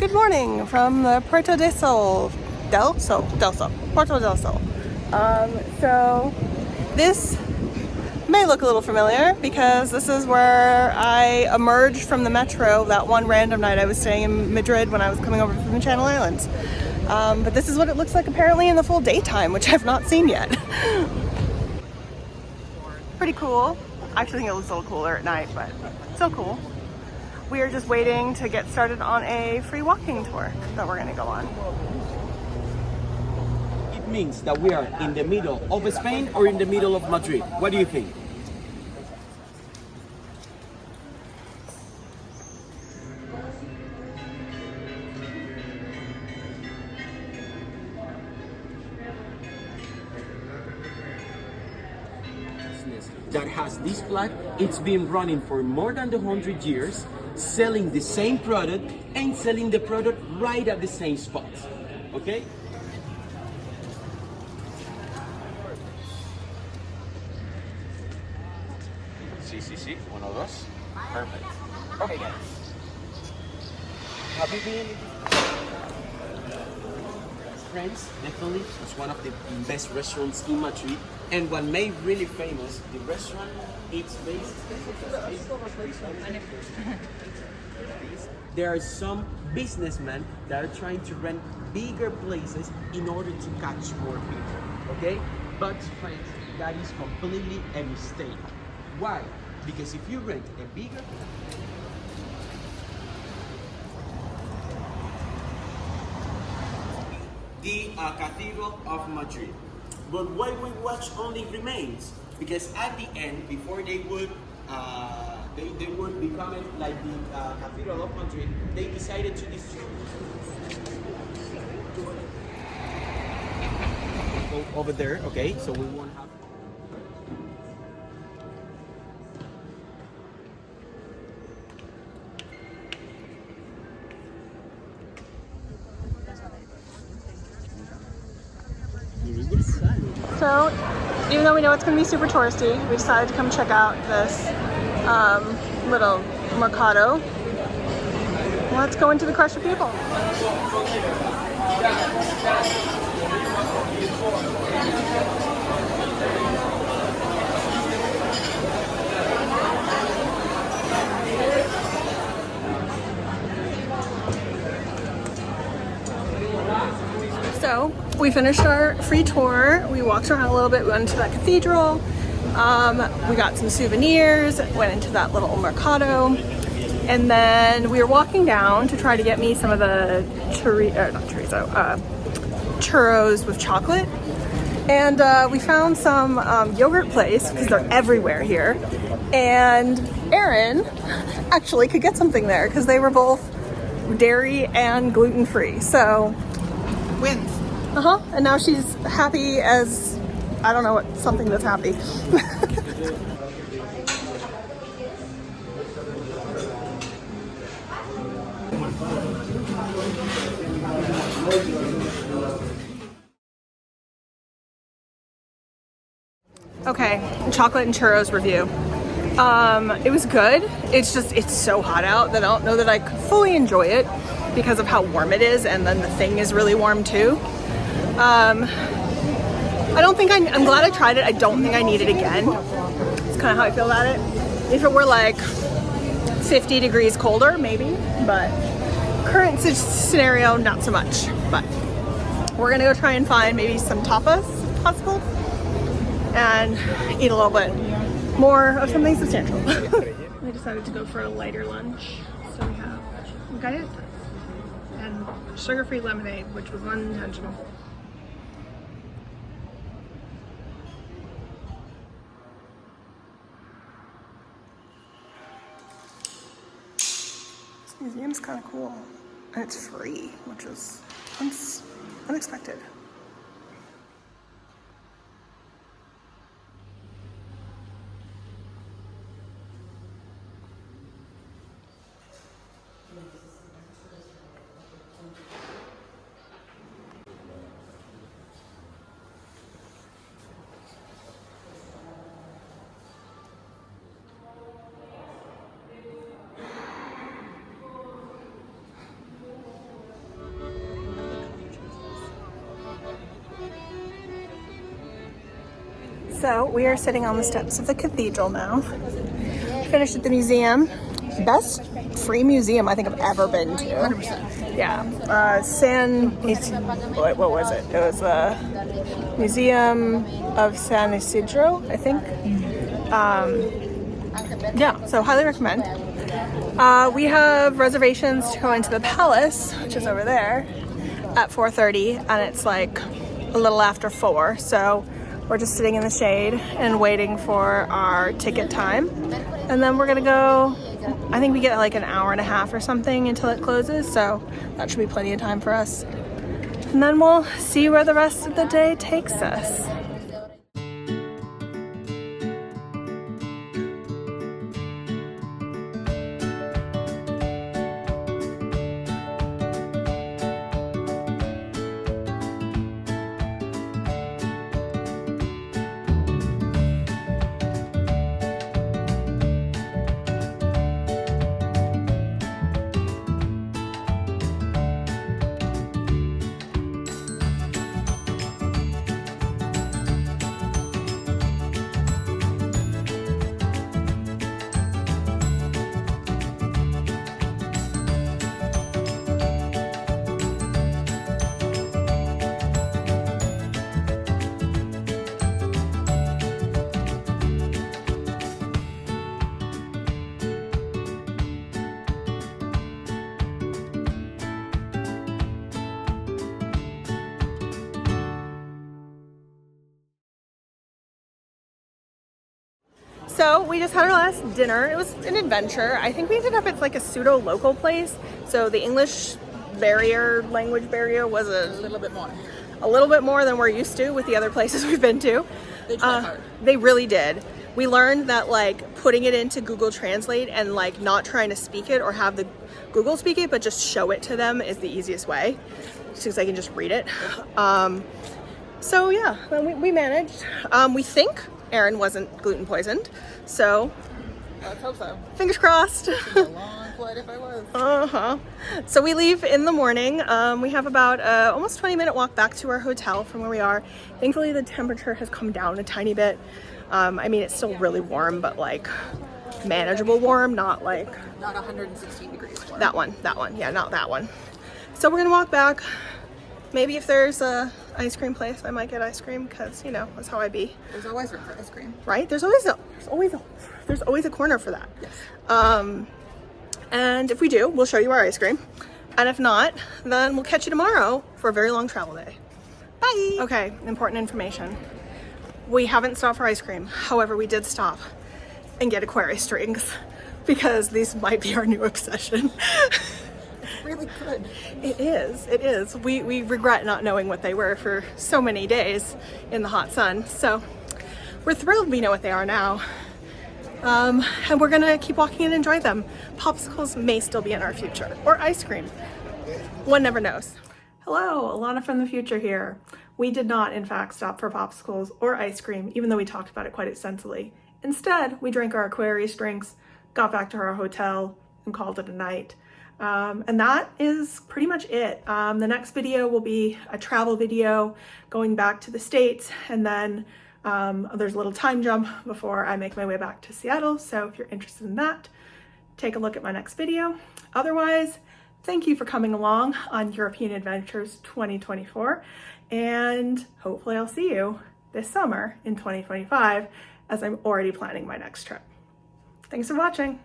Good morning from the Puerto Puerto del Sol. So this may look a little familiar because this is where I emerged from the metro that one random night I was staying in Madrid when I was coming over from the Channel Islands. But this is what it looks like apparently in the full daytime, which I've not seen yet. Pretty cool. I actually think it looks a little cooler at night, but still cool. We are just waiting to get started on a free walking tour that we're gonna go on. It means that we are in the middle of Spain or in the middle of Madrid. What do you think? That has this flag, it's been running for more than 100 years, selling the same product and selling the product right at the same spot. Okay? Sí, 1, 2. Perfect. Okay, guys. Have you been? Friends, definitely, it's one of the best restaurants in Madrid. And what made really famous, the restaurant, it's based. There are some businessmen that are trying to rent bigger places in order to catch more people. Okay? But friends, that is completely a mistake. Why? Because if you rent a bigger the Cathedral of Madrid. But why we watch only remains? Because at the end, before they would become like the Cathedral of Madrid, they decided to destroy. Go over there, okay? So we won't have. So, even though we know it's going to be super touristy, we decided to come check out this little mercado. Let's go into the crush of people. So we finished our free tour. We walked around a little bit, we went into that cathedral. We got some souvenirs, went into that little mercado. And then we were walking down to try to get me some of the churros with chocolate. And we found some yogurt place because they're everywhere here. And Erin actually could get something there because they were both dairy and gluten-free. So wins. And now she's happy as, I don't know what, something that's happy. Okay, chocolate and churros review. It was good. It's so hot out that I don't know that I could fully enjoy it because of how warm it is, and then the thing is really warm too. I'm glad I tried it. I don't think I need it again. It's kind of how I feel about it. If it were like 50 degrees colder, maybe, but current scenario, not so much. But we're gonna go try and find maybe some tapas, if possible, and eat a little bit more of something substantial. I decided to go for a lighter lunch. So we have galletas and sugar-free lemonade, which was unintentional. This museum's kind of cool, and it's free, which is unexpected. So we are sitting on the steps of the cathedral now. Finished at the museum. Best free museum I think I've ever been to. 100%. Yeah. What was it? It was the Museum of San Isidro, I think. Yeah, so highly recommend. We have reservations to go into the palace, which is over there, at 4:30, and it's like a little after 4, so we're just sitting in the shade and waiting for our ticket time. And then we're gonna go, I think we get like an hour and a half or something until it closes, so that should be plenty of time for us. And then we'll see where the rest of the day takes us. So we just had our last dinner. It was an adventure. I think we ended up at like a pseudo local place. So the English language barrier was a little bit more than we're used to with the other places we've been to. They tried hard. They really did. We learned that like putting it into Google Translate and like not trying to speak it or have the Google speak it, but just show it to them is the easiest way, because they can just read it. So yeah, we managed. We think Aaron wasn't gluten poisoned, so Let's hope so. fingers crossed. It's a long flight if I was. So we leave in the morning. We have about almost 20-minute walk back to our hotel from where we are. Thankfully the temperature has come down a tiny bit. I mean, it's still really warm, but like manageable warm, not like Not 116 degrees warm. that one. Yeah, not that one. So we're gonna walk back. Maybe if there's a ice cream place, I might get ice cream, because you know that's how I be. There's always room for ice cream. Right? There's always a corner for that. Yes. And if we do, we'll show you our ice cream. And if not, then we'll catch you tomorrow for a very long travel day. Bye. Okay, important information. We haven't stopped for ice cream. However, we did stop and get Aquarius drinks, because these might be our new obsession. Really good. It is. We regret not knowing what they were for so many days in the hot sun. So we're thrilled we know what they are now. And we're gonna keep walking and enjoy them. Popsicles may still be in our future, or ice cream. One never knows. Hello, Alana from the future here. We did not, in fact, stop for popsicles or ice cream, even though we talked about it quite extensively. Instead, we drank our Aquarius drinks, got back to our hotel, and called it a night. And that is pretty much it. The next video will be a travel video going back to the States, and then there's a little time jump before I make my way back to Seattle. So if you're interested in that, take a look at my next video. Otherwise, thank you for coming along on European Adventures 2024, and hopefully I'll see you this summer in 2025, as I'm already planning my next trip. Thanks for watching.